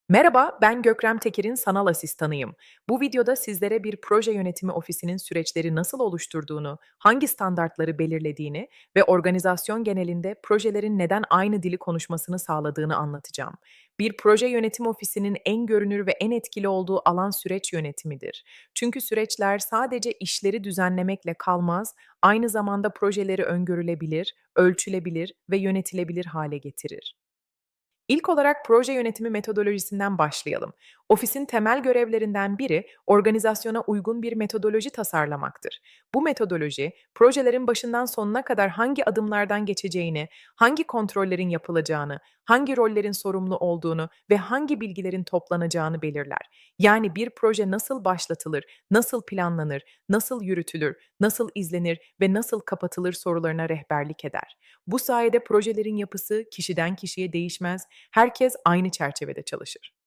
Merhaba, ben Gökrem Teker'in sanal asistanıyım. Bu videoda sizlere bir proje yönetimi ofisinin süreçleri nasıl oluşturduğunu, hangi standartları belirlediğini ve organizasyon genelinde projelerin neden aynı dili konuşmasını sağladığını anlatacağım. Bir proje yönetim ofisinin en görünür ve en etkili olduğu alan süreç yönetimidir. Çünkü süreçler sadece işleri düzenlemekle kalmaz, aynı zamanda projeleri öngörülebilir, ölçülebilir ve yönetilebilir hale getirir. İlk olarak proje yönetimi metodolojisinden başlayalım. Ofisin temel görevlerinden biri organizasyona uygun bir metodoloji tasarlamaktır. Bu metodoloji, projelerin başından sonuna kadar hangi adımlardan geçeceğini, hangi kontrollerin yapılacağını, hangi rollerin sorumlu olduğunu ve hangi bilgilerin toplanacağını belirler. Yani bir proje nasıl başlatılır, nasıl planlanır, nasıl yürütülür, nasıl izlenir ve nasıl kapatılır sorularına rehberlik eder. Bu sayede projelerin yapısı kişiden kişiye değişmez, herkes aynı çerçevede çalışır.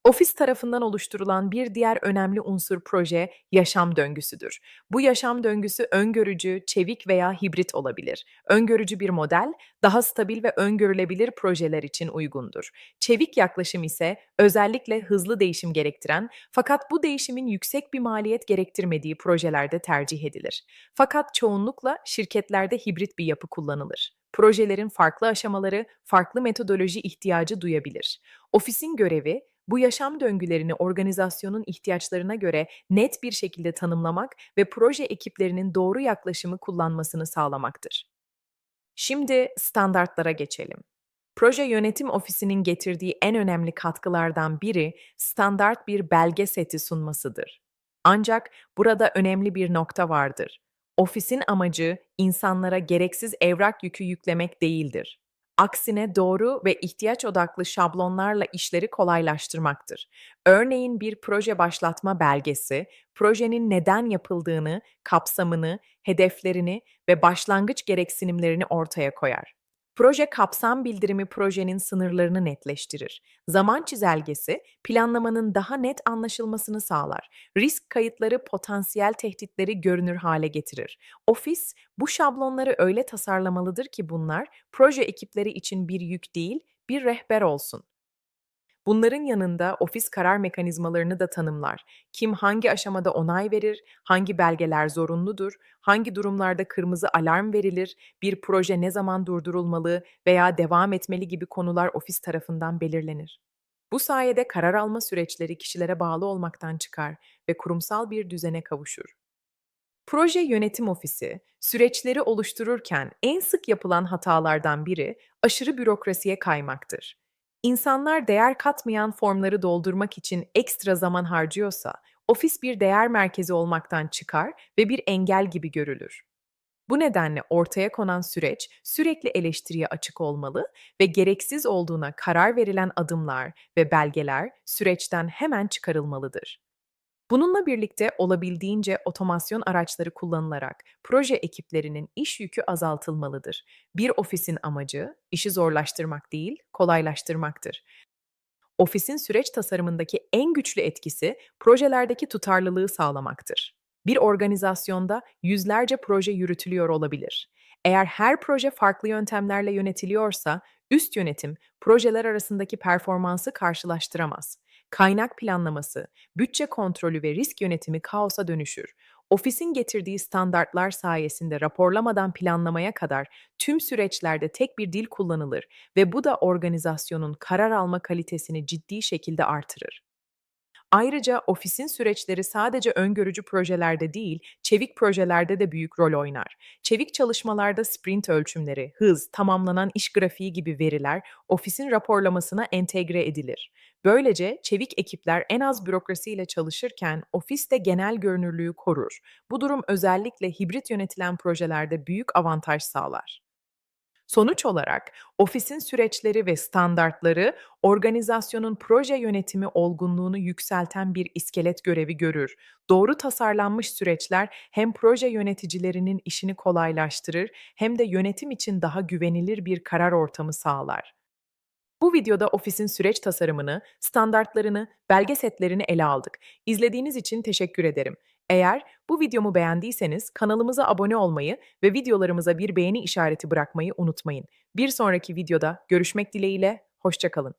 Ofis tarafından oluşturulan bir diğer önemli unsur proje, yaşam döngüsüdür. Bu yaşam döngüsü öngörücü, çevik veya hibrit olabilir. Öngörücü bir model, daha stabil ve öngörülebilir projeler için uygundur. Çevik yaklaşım ise özellikle hızlı değişim gerektiren fakat bu değişimin yüksek bir maliyet gerektirmediği projelerde tercih edilir. Fakat çoğunlukla şirketlerde hibrit bir yapı kullanılır. Projelerin farklı aşamaları farklı metodoloji ihtiyacı duyabilir. Ofisin görevi, bu yaşam döngülerini organizasyonun ihtiyaçlarına göre net bir şekilde tanımlamak ve proje ekiplerinin doğru yaklaşımı kullanmasını sağlamaktır. Şimdi standartlara geçelim. Proje yönetim ofisinin getirdiği en önemli katkılardan biri standart bir belge seti sunmasıdır. Ancak burada önemli bir nokta vardır. Ofisin amacı insanlara gereksiz evrak yükü yüklemek değildir. Aksine doğru ve ihtiyaç odaklı şablonlarla işleri kolaylaştırmaktır. Örneğin bir proje başlatma belgesi, projenin neden yapıldığını, kapsamını, hedeflerini ve başlangıç gereksinimlerini ortaya koyar. Proje kapsam bildirimi projenin sınırlarını netleştirir. Zaman çizelgesi planlamanın daha net anlaşılmasını sağlar. Risk kayıtları potansiyel tehditleri görünür hale getirir. Ofis bu şablonları öyle tasarlamalıdır ki bunlar proje ekipleri için bir yük değil, bir rehber olsun. Bunların yanında ofis karar mekanizmalarını da tanımlar. Kim hangi aşamada onay verir, hangi belgeler zorunludur, hangi durumlarda kırmızı alarm verilir, bir proje ne zaman durdurulmalı veya devam etmeli gibi konular ofis tarafından belirlenir. Bu sayede karar alma süreçleri kişilere bağlı olmaktan çıkar ve kurumsal bir düzene kavuşur. Proje yönetim ofisi, süreçleri oluştururken en sık yapılan hatalardan biri aşırı bürokrasiye kaymaktır. İnsanlar değer katmayan formları doldurmak için ekstra zaman harcıyorsa, ofis bir değer merkezi olmaktan çıkar ve bir engel gibi görülür. Bu nedenle ortaya konan süreç sürekli eleştiriye açık olmalı ve gereksiz olduğuna karar verilen adımlar ve belgeler süreçten hemen çıkarılmalıdır. Bununla birlikte olabildiğince otomasyon araçları kullanılarak proje ekiplerinin iş yükü azaltılmalıdır. Bir ofisin amacı işi zorlaştırmak değil, kolaylaştırmaktır. Ofisin süreç tasarımındaki en güçlü etkisi projelerdeki tutarlılığı sağlamaktır. Bir organizasyonda yüzlerce proje yürütülüyor olabilir. Eğer her proje farklı yöntemlerle yönetiliyorsa, üst yönetim projeler arasındaki performansı karşılaştıramaz. Kaynak planlaması, bütçe kontrolü ve risk yönetimi kaosa dönüşür. Ofisin getirdiği standartlar sayesinde raporlamadan planlamaya kadar tüm süreçlerde tek bir dil kullanılır ve bu da organizasyonun karar alma kalitesini ciddi şekilde artırır. Ayrıca ofisin süreçleri sadece öngörücü projelerde değil, çevik projelerde de büyük rol oynar. Çevik çalışmalarda sprint ölçümleri, hız, tamamlanan iş grafiği gibi veriler ofisin raporlamasına entegre edilir. Böylece çevik ekipler en az bürokrasiyle çalışırken ofis de genel görünürlüğü korur. Bu durum özellikle hibrit yönetilen projelerde büyük avantaj sağlar. Sonuç olarak ofisin süreçleri ve standartları organizasyonun proje yönetimi olgunluğunu yükselten bir iskelet görevi görür. Doğru tasarlanmış süreçler hem proje yöneticilerinin işini kolaylaştırır hem de yönetim için daha güvenilir bir karar ortamı sağlar. Bu videoda ofisin süreç tasarımını, standartlarını, belge setlerini ele aldık. İzlediğiniz için teşekkür ederim. Eğer bu videomu beğendiyseniz kanalımıza abone olmayı ve videolarımıza bir beğeni işareti bırakmayı unutmayın. Bir sonraki videoda görüşmek dileğiyle, hoşça kalın.